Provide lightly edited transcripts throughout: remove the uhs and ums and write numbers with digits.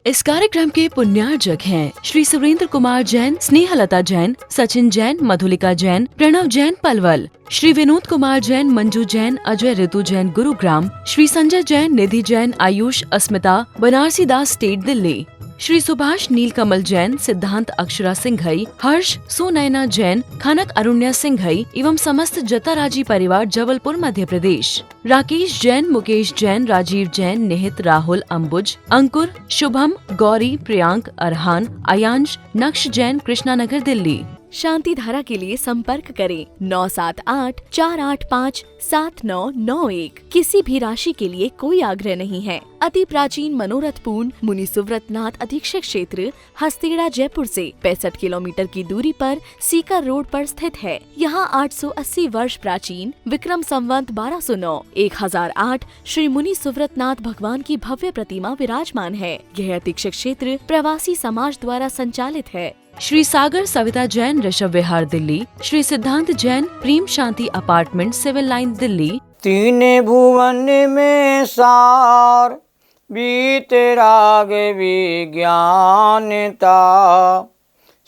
इस कार्यक्रम के पुण्यार्जक हैं श्री सुरेंद्र कुमार जैन, स्नेहलता जैन, सचिन जैन, मधुलिका जैन, प्रणव जैन पलवल, श्री विनोद कुमार जैन, मंजू जैन, अजय ऋतु जैन गुरुग्राम, श्री संजय जैन, निधि जैन, आयुष, अस्मिता, बनारसी दास स्टेट दिल्ली, श्री सुभाष नीलकमल जैन, सिद्धांत अक्षरा सिंघई, हर्ष सुनैना जैन, खनक अरुण्या सिंघई एवं समस्त जताराजी परिवार जबलपुर मध्य प्रदेश, राकेश जैन, मुकेश जैन, राजीव जैन, निहित, राहुल, अंबुज, अंकुर, शुभम, गौरी, प्रियांक, अरहान, अयांश, नक्श जैन, कृष्णानगर दिल्ली। शांति धारा के लिए संपर्क करें 9784857991। किसी भी राशि के लिए कोई आग्रह नहीं है। अति प्राचीन मनोरथपूर्ण मुनि सुव्रतनाथ अधीक्षक क्षेत्र हस्तेड़ा जयपुर से 65 किलोमीटर की दूरी पर सीकर रोड पर स्थित है। यहाँ 880 वर्ष प्राचीन विक्रम संवत 1209 1008 श्री मुनि सुव्रतनाथ भगवान की भव्य प्रतिमा विराजमान है। यह अधीक्षक क्षेत्र प्रवासी समाज द्वारा संचालित है। श्री सागर सविता जैन, ऋषभ विहार दिल्ली, श्री सिद्धांत जैन, प्रेम शांति अपार्टमेंट, सिविल लाइन दिल्ली। तीन भुवन में सार बीते राग विज्ञानता,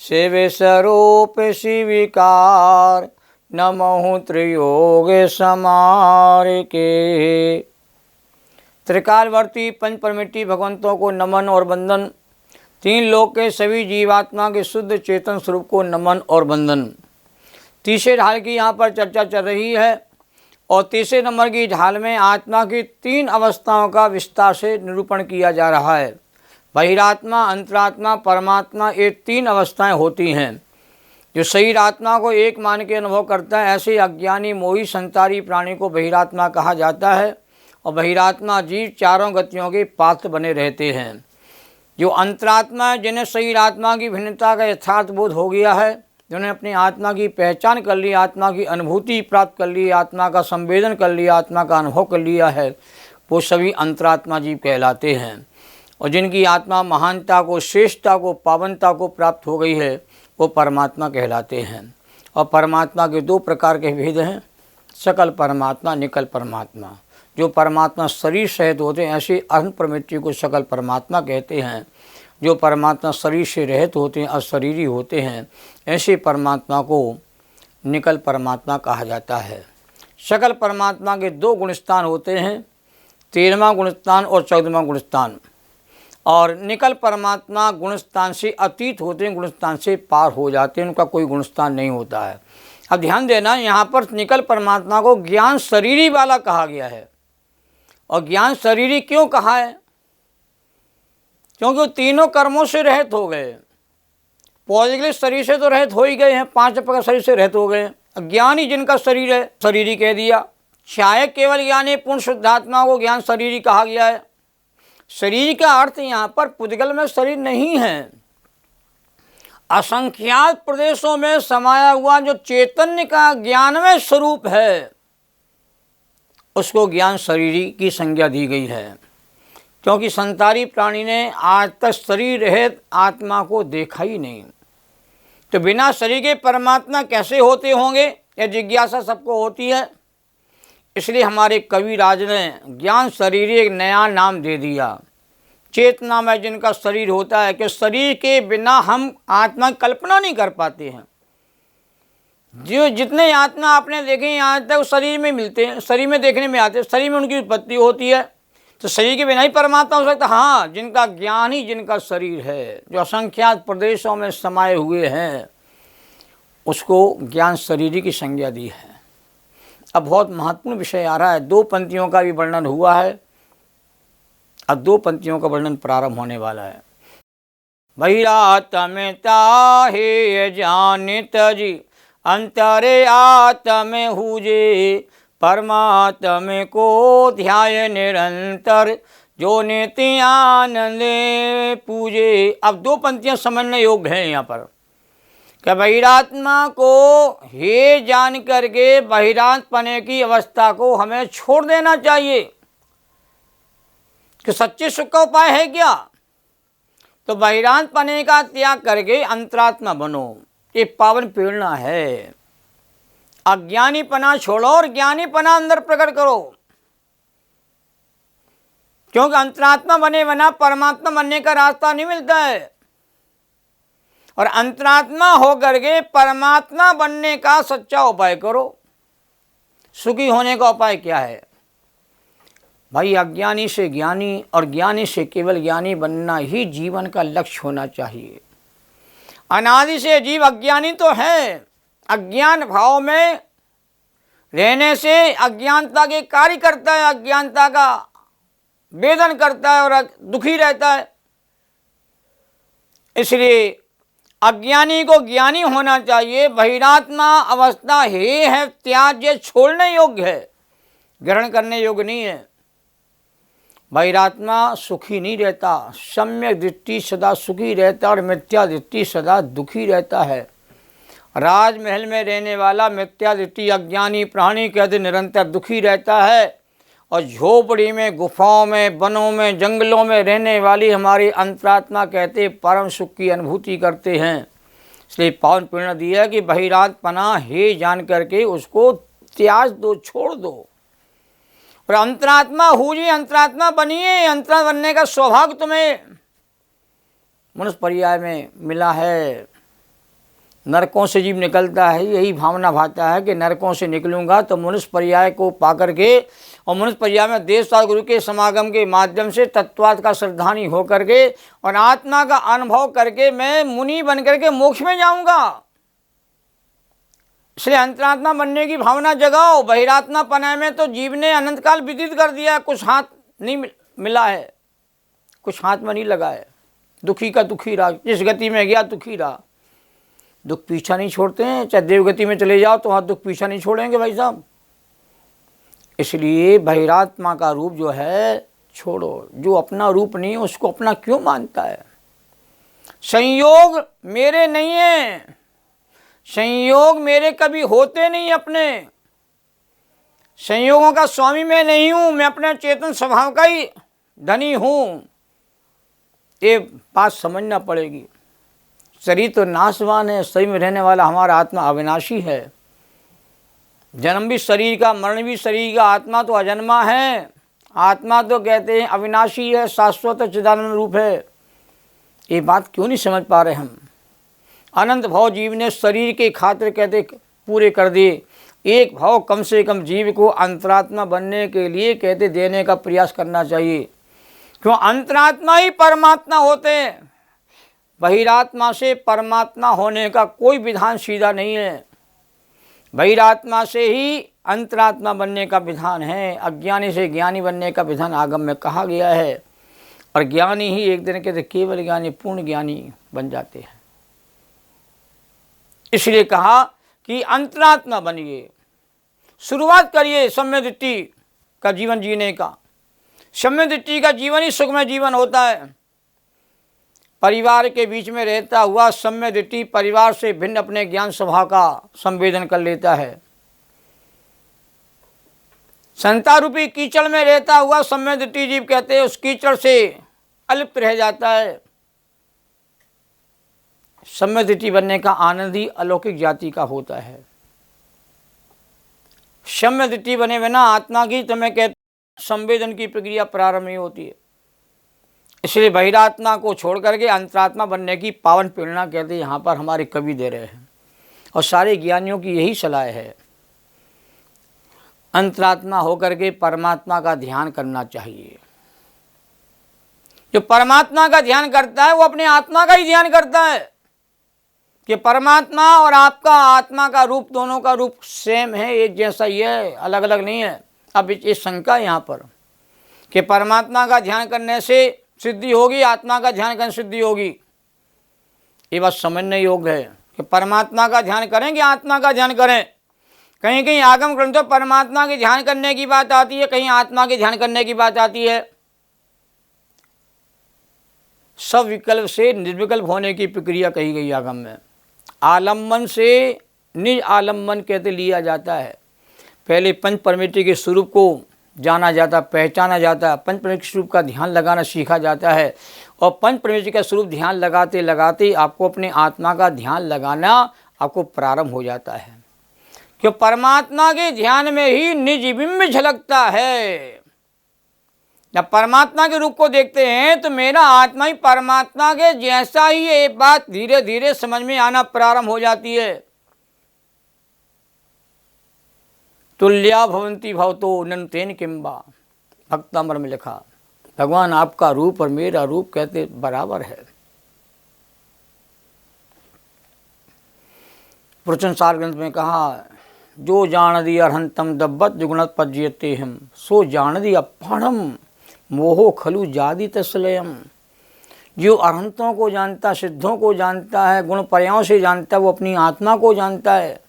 शिव स्वरूप शिविकार नमः त्रियोग समार के। त्रिकालवर्ती पंच परमेष्ठी भगवंतों को नमन और वंदन। तीन लोक के सभी जीवात्मा के शुद्ध चेतन स्वरूप को नमन और वंदन। तीसरे ढाल की यहाँ पर चर्चा चल रही है और तीसरे नंबर की ढाल में आत्मा की तीन अवस्थाओं का विस्तार से निरूपण किया जा रहा है। बहिरात्मा, अंतरात्मा, परमात्मा, ये तीन अवस्थाएं होती हैं। जो शरीर आत्मा को एक मान के अनुभव करता है, ऐसे अज्ञानी मोही संसारी प्राणी को बहिरात्मा कहा जाता है और बहिरात्मा जीव चारों गतियों के पात्र बने रहते हैं। जो अंतरात्मा है, जिन्हें शरीर आत्मा की भिन्नता का यथार्थ बोध हो गया है, जिन्होंने अपनी आत्मा की पहचान कर ली, आत्मा की अनुभूति प्राप्त कर ली, आत्मा का संवेदन कर लिया, आत्मा का अनुभव कर लिया है, वो सभी अंतरात्मा जीव कहलाते हैं। और जिनकी आत्मा महानता को, श्रेष्ठता को, पावनता को प्राप्त हो गई है, वो परमात्मा कहलाते हैं। और परमात्मा के दो प्रकार के भेद हैं, सकल परमात्मा, निकल परमात्मा। जो परमात्मा शरीर सहित होते हैं, ऐसे अनंत प्रमेष्ठी को सकल परमात्मा कहते हैं। जो परमात्मा शरीर से रहित होते हैं, अशरीरी होते हैं, ऐसे परमात्मा को निकल परमात्मा कहा जाता है। सकल परमात्मा के दो गुणस्थान होते हैं, 13वां गुणस्थान और 14वां गुणस्थान। और निकल परमात्मा गुणस्थान से अतीत होते हैं, गुणस्थान से पार हो जाते हैं, उनका कोई गुणस्थान नहीं होता है। अब ध्यान देना, यहाँ पर निकल परमात्मा को ज्ञान शरीरी वाला कहा गया है। और ज्ञान शरीरी क्यों कहा है? क्योंकि वो तीनों कर्मों से रहित हो गए। पौधे शरीर से तो रहित हो ही गए हैं, 5 प्रकार शरीर से रहित हो गए। ज्ञान ही जिनका शरीर है, शरीरी कह दिया। चाहे केवल ज्ञानी पूर्ण शुद्धात्मा को ज्ञान शरीरी कहा गया है। शरीर का अर्थ यहाँ पर पुद्गल में शरीर नहीं है, असंख्यात प्रदेशों में समाया हुआ जो चैतन्य का ज्ञानमय स्वरूप है, उसको ज्ञान शरीरी की संज्ञा दी गई है। क्योंकि संसारी प्राणी ने आज तक शरीर रहित आत्मा को देखा ही नहीं, तो बिना शरीर के परमात्मा कैसे होते होंगे, यह जिज्ञासा सबको होती है। इसलिए हमारे कविराज ने ज्ञान शरीरी एक नया नाम दे दिया। चेतना में जिनका शरीर होता है कि शरीर के बिना हम आत्मा की कल्पना नहीं कर पाते हैं। जो जितने आत्मा आपने देखे यहाँ तक शरीर में मिलते हैं, शरीर में देखने में आते हैं, शरीर में उनकी उत्पत्ति होती है। तो शरीर के बिना ही परमात्मा हो सकता? हाँ, जिनका ज्ञान ही जिनका शरीर है, जो असंख्यात प्रदेशों में समाये हुए हैं, उसको ज्ञान शरीरी की संज्ञा दी है। अब बहुत महत्वपूर्ण विषय आ रहा है। 2 पंक्तियों का भी वर्णन हुआ है, अब 2 पंक्तियों का वर्णन प्रारंभ होने वाला है। बहिरात्मता हे जानित जी, अंतरे आत्म हुजे, परमात्म को ध्याय निरंतर, जो नित्य आनंद पूजे। अब 2 पंक्तियां समझने योग्य हैं यहाँ पर कि बहिरात्मा को हे जान करके बहिरांत पने की अवस्था को हमें छोड़ देना चाहिए। कि सच्चे सुख का उपाय है क्या? तो बहिरांत पने का त्याग करके अंतरात्मा बनो, ये पावन प्रेरणा है। अज्ञानी पना छोड़ो और ज्ञानी पना अंदर प्रकट करो। क्योंकि अंतरात्मा बने बिना परमात्मा बनने का रास्ता नहीं मिलता है। और अंतरात्मा होकर के परमात्मा बनने का सच्चा उपाय करो। सुखी होने का उपाय क्या है भाई? अज्ञानी से ज्ञानी और ज्ञानी से केवल ज्ञानी बनना ही जीवन का लक्ष्य होना चाहिए। अनादि से जीव अज्ञानी तो है, अज्ञान भाव में रहने से अज्ञानता के कार्य करता है, अज्ञानता का वेदन करता है और दुखी रहता है। इसलिए अज्ञानी को ज्ञानी होना चाहिए। बहिरात्मा अवस्था हे है त्याज्य, छोड़ने योग्य है, ग्रहण करने योग्य नहीं है। बहिरात्मा सुखी नहीं रहता, सम्यक दृष्टि सदा सुखी रहता और मिथ्या दृष्टि सदा दुखी रहता है। राजमहल में रहने वाला मिथ्या दृष्टि अज्ञानी प्राणी कहते निरंतर दुखी रहता है, और झोपड़ी में, गुफाओं में, वनों में, जंगलों में रहने वाली हमारी अंतरात्मा कहते परम सुख की अनुभूति करते हैं। इसलिए पावन प्रेरणा दिया कि बहिरात्मना हे जान करके उसको त्याग दो, छोड़ दो और अंतरात्मा हुई, अंतरात्मा बनिए। अंतरात्मा बनने का सौभाग्य तुम्हें मनुष्य पर्याय में मिला है। नरकों से जीव निकलता है, यही भावना भाता है कि नरकों से निकलूंगा तो मनुष्य पर्याय को पाकर के और मनुष्य पर्याय में देवता गुरु के समागम के माध्यम से तत्वार्थ का श्रद्धानी होकर के और आत्मा का अनुभव करके मैं मुनि बन करके मोक्ष में जाऊंगा। इसलिए अंतरात्मा बनने की भावना जगाओ। बहिरात्मा पनाए में तो जीव ने अनंत काल व्यतीत कर दिया, कुछ हाथ नहीं मिला है, कुछ हाथ में नहीं लगा है। दुखी का दुखी रहा, जिस गति में गया दुखी रहा। दुख पीछा नहीं छोड़ते हैं, चाहे देवगति में चले जाओ तो वहाँ दुख पीछा नहीं छोड़ेंगे भाई साहब। इसलिए बहिरात्मा का रूप जो है छोड़ो। जो अपना रूप नहीं है उसको अपना क्यों मानता है? संयोग मेरे नहीं है, संयोग मेरे कभी होते नहीं। अपने संयोगों का स्वामी मैं नहीं हूँ, मैं अपने चेतन स्वभाव का ही धनी हूँ। ये बात समझना पड़ेगी। शरीर तो नाशवान है, शरीर में रहने वाला हमारा आत्मा अविनाशी है। जन्म भी शरीर का, मरण भी शरीर का, आत्मा तो अजन्मा है। आत्मा तो कहते हैं अविनाशी है, शाश्वत चिदानंद रूप है। ये बात क्यों नहीं समझ पा रहे हम? अनंत भाव जीव ने शरीर के खातिर कहते पूरे कर दिए। एक भाव कम से कम जीव को अंतरात्मा बनने के लिए कहते देने का प्रयास करना चाहिए। क्यों? अंतरात्मा ही परमात्मा होते हैं। बहिरात्मा से परमात्मा होने का कोई विधान सीधा नहीं है। बहिरात्मा से ही अंतरात्मा बनने का विधान है। अज्ञानी से ज्ञानी बनने का विधान आगम में कहा गया है। और ज्ञानी ही एक दिन कहते केवल ज्ञानी पूर्ण ज्ञानी बन जाते हैं। इसलिए कहा कि अंतरात्मा बनिए, शुरुआत करिए सम्यक दृष्टि का जीवन जीने का। सम्यक दृष्टि का जीवन ही सुखमय जीवन होता है। परिवार के बीच में रहता हुआ सम्यक दृष्टि परिवार से भिन्न अपने ज्ञान स्वभाव का संवेदन कर लेता है। संता रूपी कीचड़ में रहता हुआ सम्यक दृष्टि जीव कहते हैं उस कीचड़ से अलिप्त रह जाता है। सम्यक दृष्टि बनने का आनंद ही अलौकिक जाति का होता है। सम्यक दृष्टि बने बिना आत्मा की तो मैं कहता संवेदन की प्रक्रिया प्रारंभ नहीं होती है। इसलिए बहिरात्मा को छोड़ करके अंतरात्मा बनने की पावन प्रेरणा कहते यहाँ पर हमारे कवि दे रहे हैं और सारे ज्ञानियों की यही सलाह है। अंतरात्मा होकर के परमात्मा का ध्यान करना चाहिए। जो परमात्मा का ध्यान करता है वो अपने आत्मा का ही ध्यान करता है कि परमात्मा और आपका आत्मा का रूप, दोनों का रूप सेम है, एक जैसा ही है, अलग अलग नहीं है। अब ये शंका है यहाँ पर कि परमात्मा का ध्यान करने से सिद्धि होगी, आत्मा का ध्यान करने सिद्धि होगी। ये बात समझने योग्य है कि परमात्मा का ध्यान करें कि आत्मा का ध्यान करें। कहीं कहीं आगम ग्रंथों परमात्मा के ध्यान करने की बात आती है, कहीं आत्मा के ध्यान करने की बात आती है। सब विकल्प से निर्विकल्प होने की प्रक्रिया कही गई आगम में। आलम्बन से निज आलम्बन कहते लिया जाता है। पहले पंच परमेष्टि के स्वरूप को जाना जाता, पहचाना जाता, पंच परमेष्टि स्वरूप का ध्यान लगाना सीखा जाता है। और पंच परमेष्टि का स्वरूप ध्यान लगाते लगाते आपको अपने आत्मा का ध्यान लगाना आपको प्रारंभ हो जाता है। क्यों? परमात्मा के ध्यान में ही निज बिंब झलकता है। जब परमात्मा के रूप को देखते हैं तो मेरा आत्मा ही परमात्मा के जैसा ही, ये बात धीरे धीरे समझ में आना प्रारंभ हो जाती है। तुल्या भवंती भवतो नन्तेन किंबा, भक्तामृत में लिखा, भगवान आपका रूप और मेरा रूप कहते बराबर है। प्रवचन सार ग्रंथ में कहा, जो जानदी अर्हंतम दब्बत जुगुणत पज्यते हम, सो जानदी अपहणम मोहो खलु जादी तस्लयम। जो अरहंतों को जानता, सिद्धों को जानता है, गुण पर्यायों से जानता है, वो अपनी आत्मा को जानता है।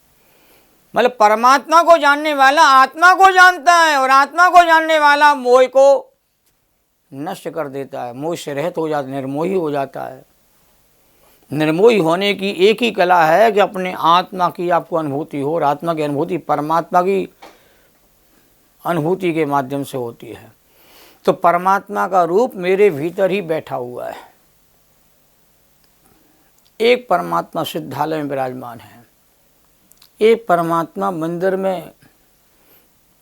मतलब परमात्मा को जानने वाला आत्मा को जानता है, और आत्मा को जानने वाला मोह को नष्ट कर देता है, मोह से रहित हो जाता है, निर्मोही हो जाता है। निर्मोही होने की एक ही कला है कि अपने आत्मा की आपको अनुभूति हो, और आत्मा की अनुभूति परमात्मा की अनुभूति के माध्यम से होती है। तो परमात्मा का रूप मेरे भीतर ही बैठा हुआ है। एक परमात्मा सिद्धालय में विराजमान है, एक परमात्मा मंदिर में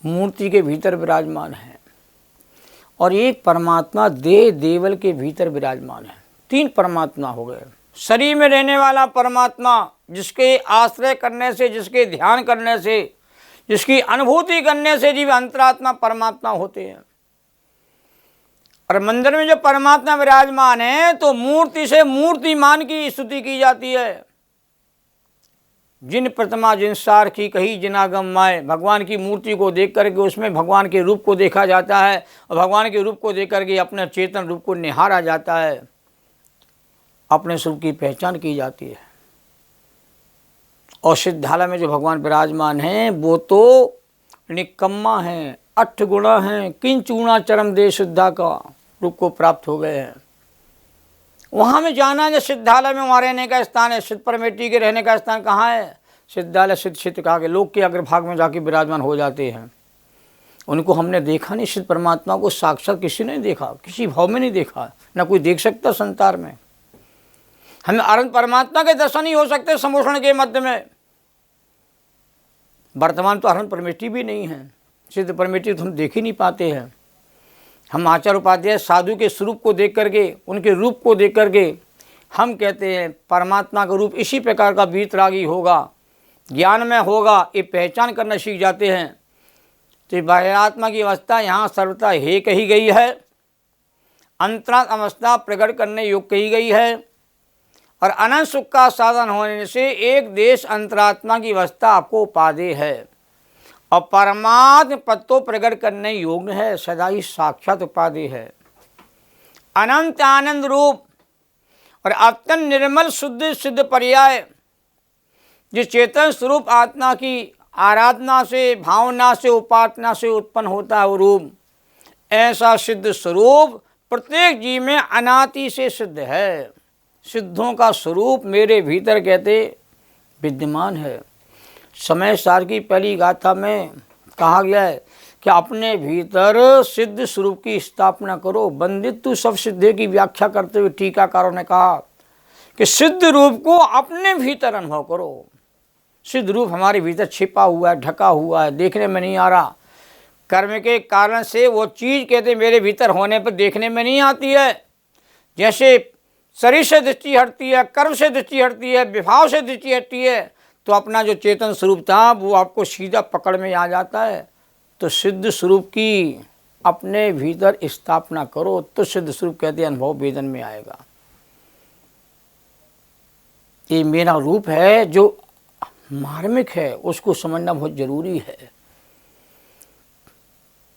मूर्ति के भीतर विराजमान है, और एक परमात्मा देह देवल के भीतर विराजमान है। तीन परमात्मा हो गए। शरीर में रहने वाला परमात्मा, जिसके आश्रय करने से, जिसके ध्यान करने से, जिसकी अनुभूति करने से जीव अंतरात्मा परमात्मा होते हैं। और मंदिर में जो परमात्मा विराजमान है तो मूर्ति से मूर्तिमान की स्तुति की जाती है। जिन प्रतिमा जिन सार की कही जिनागम माय, भगवान की मूर्ति को देख करके उसमें भगवान के रूप को देखा जाता है, और भगवान के रूप को देख करके अपने चेतन रूप को निहारा जाता है, अपने स्वरूप की पहचान की जाती है। और सिद्धालय में जो भगवान विराजमान हैं वो तो निकम्मा हैं, अठ गुणा हैं, किंचूणा चरम दे शुद्धा का रूप को प्राप्त हो गए हैं। वहाँ में जाना जो सिद्धालय में वहाँ रहने का स्थान है। सिद्ध परमेटी के रहने का स्थान कहाँ है? सिद्धालय सिद्ध क्षेत्र कहा गया। लोग के अग्रभाग में जाके विराजमान हो जाते हैं। उनको हमने देखा नहीं, सिद्ध परमात्मा को साक्षात किसी ने देखा, किसी भाव में नहीं देखा, ना कोई देख सकता संसार में। हमें अनंत परमात्मा के दर्शन ही हो सकते समोषण के मध्य में। वर्तमान तो अनंत परमेटी भी नहीं है, सिद्ध परमेटी तो हम देख ही नहीं पाते हैं। हम आचार्य उपाध्याय साधु के स्वरूप को देख करके, उनके रूप को देख करके हम कहते हैं परमात्मा का रूप इसी प्रकार का वीतरागी होगा, ज्ञान में होगा, ये पहचान करना सीख जाते हैं। तो बाह्यात्मा की अवस्था यहाँ सर्वथा हे कही गई है, अंतरात्म अवस्था प्रकट करने योग्य कही गई है, और अनंत सुख का साधन होने से एक देश अंतरात्मा की अवस्था आपको उपादेय है, और परमात्म पद तो प्रकट करने योग्य है, सदा ही साक्षात उपाधि है। अनंत आनंद रूप और अत्यंत निर्मल शुद्ध सिद्ध पर्याय, जिस चेतन स्वरूप आत्मा की आराधना से, भावना से, उपासना से उत्पन्न होता है वो रूप, ऐसा सिद्ध स्वरूप प्रत्येक जीव में अनादि से सिद्ध है। सिद्धों का स्वरूप मेरे भीतर कहते विद्यमान है। समय सार की पहली गाथा में कहा गया है कि अपने भीतर सिद्ध स्वरूप की स्थापना करो। बंदित्व सब सिद्धे की व्याख्या करते हुए टीकाकारों ने कहा कि सिद्ध रूप को अपने भीतर अनुभव करो। सिद्ध रूप हमारे भीतर छिपा हुआ है, ढका हुआ है, देखने में नहीं आ रहा। कर्म के कारण से वो चीज़ कहते मेरे भीतर होने पर देखने में नहीं आती है। जैसे शरीर से दृष्टि हटती है, कर्म से दृष्टि हटती है, विभाव से दृष्टि हटती है, तो अपना जो चेतन स्वरूप था वो आपको सीधा पकड़ में आ जाता है। तो सिद्ध स्वरूप की अपने भीतर स्थापना करो तो सिद्ध स्वरूप कहते अनुभव वेदन में आएगा। ये मेरा रूप है जो मार्मिक है, उसको समझना बहुत जरूरी है।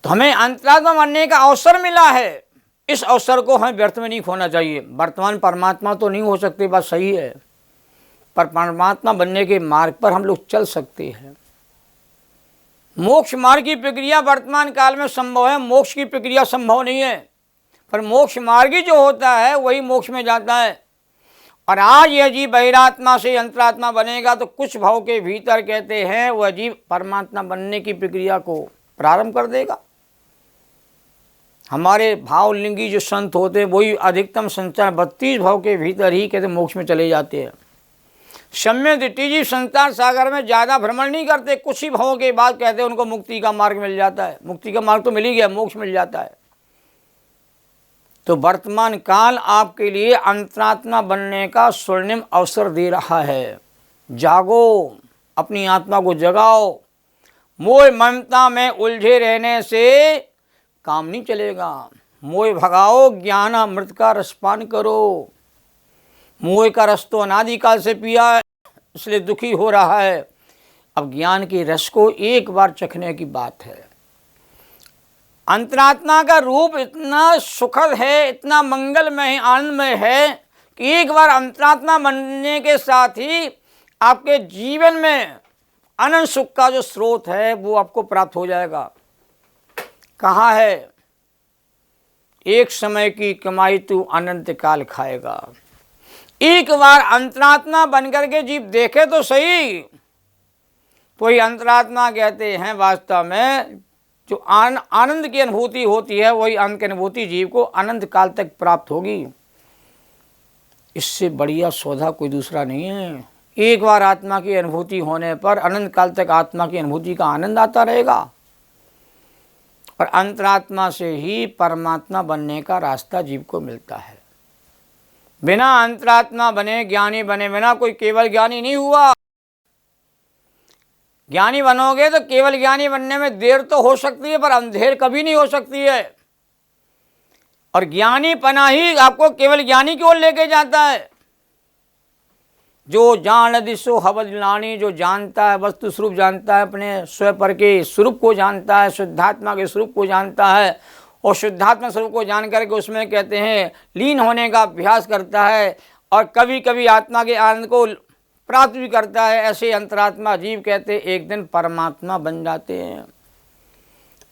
तो हमें अंतरात्मा बनने का अवसर मिला है, इस अवसर को हमें व्यर्थ में नहीं खोना चाहिए। वर्तमान परमात्मा तो नहीं हो सकते, बात सही है, पर परमात्मा बनने के मार्ग पर हम लोग चल सकते हैं। मोक्ष मार्ग की प्रक्रिया वर्तमान काल में संभव है, मोक्ष की प्रक्रिया संभव नहीं है, पर मोक्ष मार्ग ही जो होता है वही मोक्ष में जाता है। और आज यह जीव बहिरात्मा से अंतरात्मा बनेगा तो कुछ भाव के भीतर कहते हैं वह जीव परमात्मा बनने की प्रक्रिया को प्रारंभ कर देगा। हमारे भावलिंगी जो संत होते हैं वही अधिकतम संचार 32 भाव के भीतर ही कहते मोक्ष में चले जाते हैं। सम्यक दृष्टि जी संसार सागर में ज़्यादा भ्रमण नहीं करते, कुछ ही भावों के बाद कहते हैं उनको मुक्ति का मार्ग मिल जाता है। मुक्ति का मार्ग तो मिल ही गया, मोक्ष मिल जाता है। तो वर्तमान काल आपके लिए अंतरात्मा बनने का स्वर्णिम अवसर दे रहा है। जागो, अपनी आत्मा को जगाओ। मोह ममता में उलझे रहने से काम नहीं चलेगा। मोह भगाओ, ज्ञान अमृत का रसपान करो। मोह का रस तो अनादिकाल से पिया है, इसलिए दुखी हो रहा है। अब ज्ञान के रस को एक बार चखने की बात है। अंतरात्मा का रूप इतना सुखद है, इतना मंगलमय, आनंदमय है कि एक बार अंतरात्मा बनने के साथ ही आपके जीवन में अनंत सुख का जो स्रोत है वो आपको प्राप्त हो जाएगा। कहाँ है? एक समय की कमाई तू अनंत काल खाएगा। एक बार अंतरात्मा बनकर के जीव देखे तो सही। कोई अंतरात्मा कहते हैं वास्तव में जो आनंद की अनुभूति होती है, वही आनंद की अनुभूति जीव को अनंत काल तक प्राप्त होगी। इससे बढ़िया सौदा कोई दूसरा नहीं है। एक बार आत्मा की अनुभूति होने पर अनंत काल तक आत्मा की अनुभूति का आनंद आता रहेगा। और अंतरात्मा से ही परमात्मा बनने का रास्ता जीव को मिलता है। बिना अंतरात्मा बने, ज्ञानी बने बिना कोई केवल ज्ञानी नहीं हुआ। ज्ञानी बनोगे तो केवल ज्ञानी बनने में देर तो हो सकती है, पर अंधेर कभी नहीं हो सकती है। और ज्ञानी पना ही आपको केवल ज्ञानी की ओर लेके जाता है। जो जान दिशो हवद लानी, जो जानता है, वस्तु स्वरूप जानता है, अपने स्वपर के स्वरूप को जानता है, शुद्धात्मा के स्वरूप को जानता है, और शुद्धात्मा स्वरूप को जान करके उसमें कहते हैं लीन होने का अभ्यास करता है, और कभी कभी आत्मा के आनंद को प्राप्त भी करता है। ऐसे अंतरात्मा जीव कहते एक दिन परमात्मा बन जाते हैं।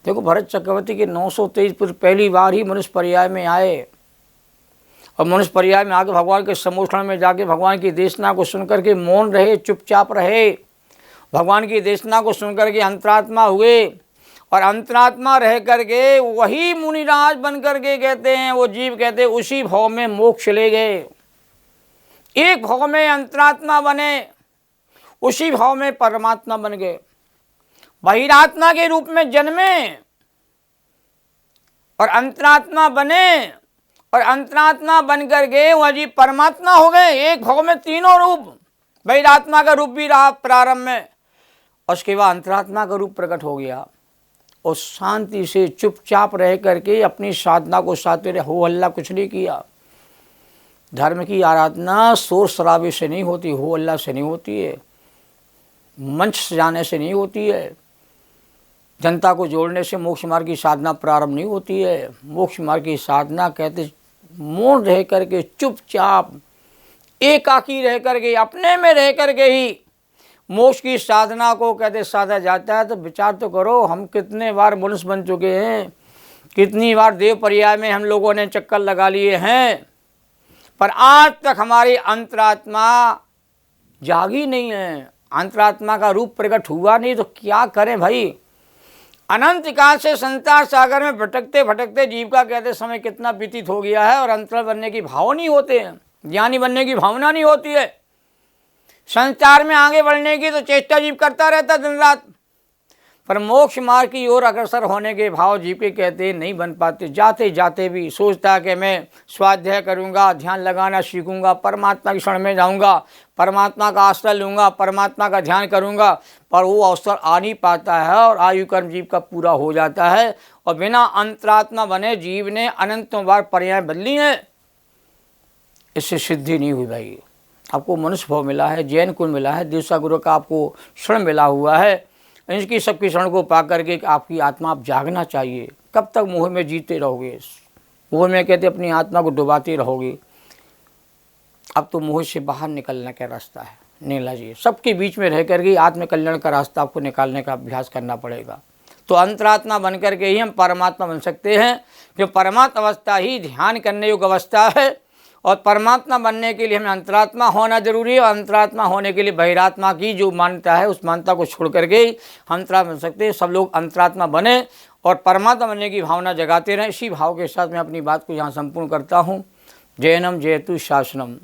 देखो, भरत चक्रवर्ती के 923 पुरुष पहली बार ही मनुष्य पर्याय में आए, और मनुष्य पर्याय में आके भगवान के सम्मोषण में जाके भगवान की देशना को सुनकर के मौन रहे, चुपचाप रहे। भगवान की देशना को सुनकर के अंतरात्मा हुए, और अंतरात्मा रह करके वही मुनिराज बन करके कहते हैं, वो जीव कहते उसी भाव में मोक्ष ले गए। एक भाव में अंतरात्मा बने, उसी भाव में परमात्मा बन गए। बहिरात्मा के रूप में जन्मे और अंतरात्मा बने, और अंतरात्मा बन करके वह जीव परमात्मा हो गए। एक भाव में तीनों रूप। बहिरात्मा का रूप भी रहा प्रारंभ में, और उसके बाद अंतरात्मा का रूप प्रकट हो गया, और शांति से चुपचाप रह करके अपनी साधना को साथ में हो हल्ला कुछ नहीं किया। धर्म की आराधना शोर शराबे से नहीं होती, हो अल्लाह से नहीं होती है, मंच सजाने से नहीं होती है, जनता को जोड़ने से मोक्ष मार्ग की साधना प्रारंभ नहीं होती है। मोक्ष मार्ग की साधना कहते मौन रह करके, चुपचाप एकाकी रह करके, अपने में रह करके ही मोक्ष की साधना को कहते साधा जाता है। तो विचार तो करो, हम कितने बार मनुष्य बन चुके हैं, कितनी बार देव पर्याय में हम लोगों ने चक्कर लगा लिए हैं, पर आज तक हमारी अंतरात्मा जागी नहीं है, अंतरात्मा का रूप प्रकट हुआ नहीं। तो क्या करें भाई? अनंत काल से संसार सागर में भटकते भटकते जीव का कहते समय कितना व्यतीत हो गया है, और अंतर बनने की भाव नहीं होते हैं, ज्ञानी बनने की भावना नहीं होती है। संसार में आगे बढ़ने की तो चेष्टा जीव करता रहता दिन रात, पर मोक्ष मार्ग की ओर अग्रसर होने के भाव जीव के कहते नहीं बन पाते। जाते जाते भी सोचता है कि मैं स्वाध्याय करूंगा, ध्यान लगाना सीखूंगा, परमात्मा की शरण में जाऊंगा, परमात्मा का आश्रय लूंगा, परमात्मा का ध्यान करूंगा, पर वो अवसर आ नहीं पाता है, और आयु कर्म जीव का पूरा हो जाता है। और बिना अंतरात्मा बने जीव ने अनंतों बार पर्याय बदली हैं, इससे सिद्धि नहीं हुई भाई। आपको मनुष्य भाव मिला है, जैन कुल मिला है, दिवसा गुरु का आपको शरण मिला हुआ है। इनकी सबकी शरण को पा करके आपकी आत्मा आप जागना चाहिए। कब तक मोह में जीते रहोगे? मोह में कहते अपनी आत्मा को डुबाते रहोगे। अब तो मोह से बाहर निकलने का रास्ता है, नीला जी। सबके बीच में रह करके आत्म कल्याण का रास्ता आपको निकालने का अभ्यास करना पड़ेगा। तो अंतरात्मा बन करके ही हम परमात्मा बन सकते हैं, जो परमात्मा अवस्था ही ध्यान करने योग्य अवस्था है। और परमात्मा बनने के लिए हमें अंतरात्मा होना जरूरी है, और अंतरात्मा होने के लिए बहिरात्मा की जो मान्यता है उस मान्यता को छोड़ करके ही अंतरात्मा बन सकते हैं। सब लोग अंतरात्मा बने और परमात्मा बनने की भावना जगाते रहें। इसी भाव के साथ मैं अपनी बात को यहाँ संपूर्ण करता हूँ। जैनम जयतु शासनम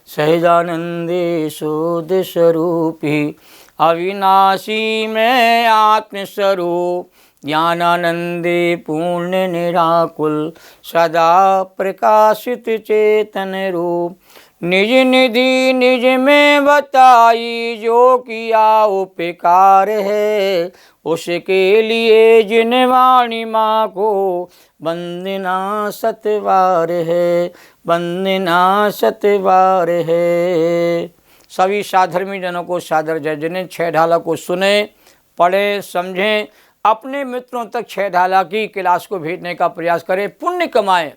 सहजानंदे शोध स्वरूपी अविनाशी में आत्मस्वरूप ज्ञानानंदे पूर्ण निराकुल सदा प्रकाशित चेतन रूप। निज निधि निज में बताई जो किया उपकार है, उसके लिए जिन वाणी माँ को वंदना सतवार है, वंदना सतवार है। सभी साधर्मी जनों को सादर जय। जिन्हें छह ढाला को सुने, पढ़े, समझें, अपने मित्रों तक छह ढाला की क्लास को भेजने का प्रयास करें, पुण्य कमाएं।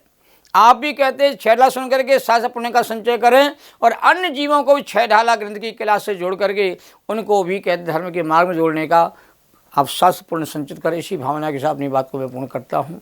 आप भी कहते हैं छह ढाला सुन करके साथ पुण्य का संचय करें और अन्य जीवों को भी छह ढाला ग्रंथ की क्लास से जोड़ करके उनको भी कहते धर्म के मार्ग में जोड़ने का आप शास्त्र पुण्य संचित करें। इसी भावना के साथ अपनी बात को मैं पूर्ण करता हूँ।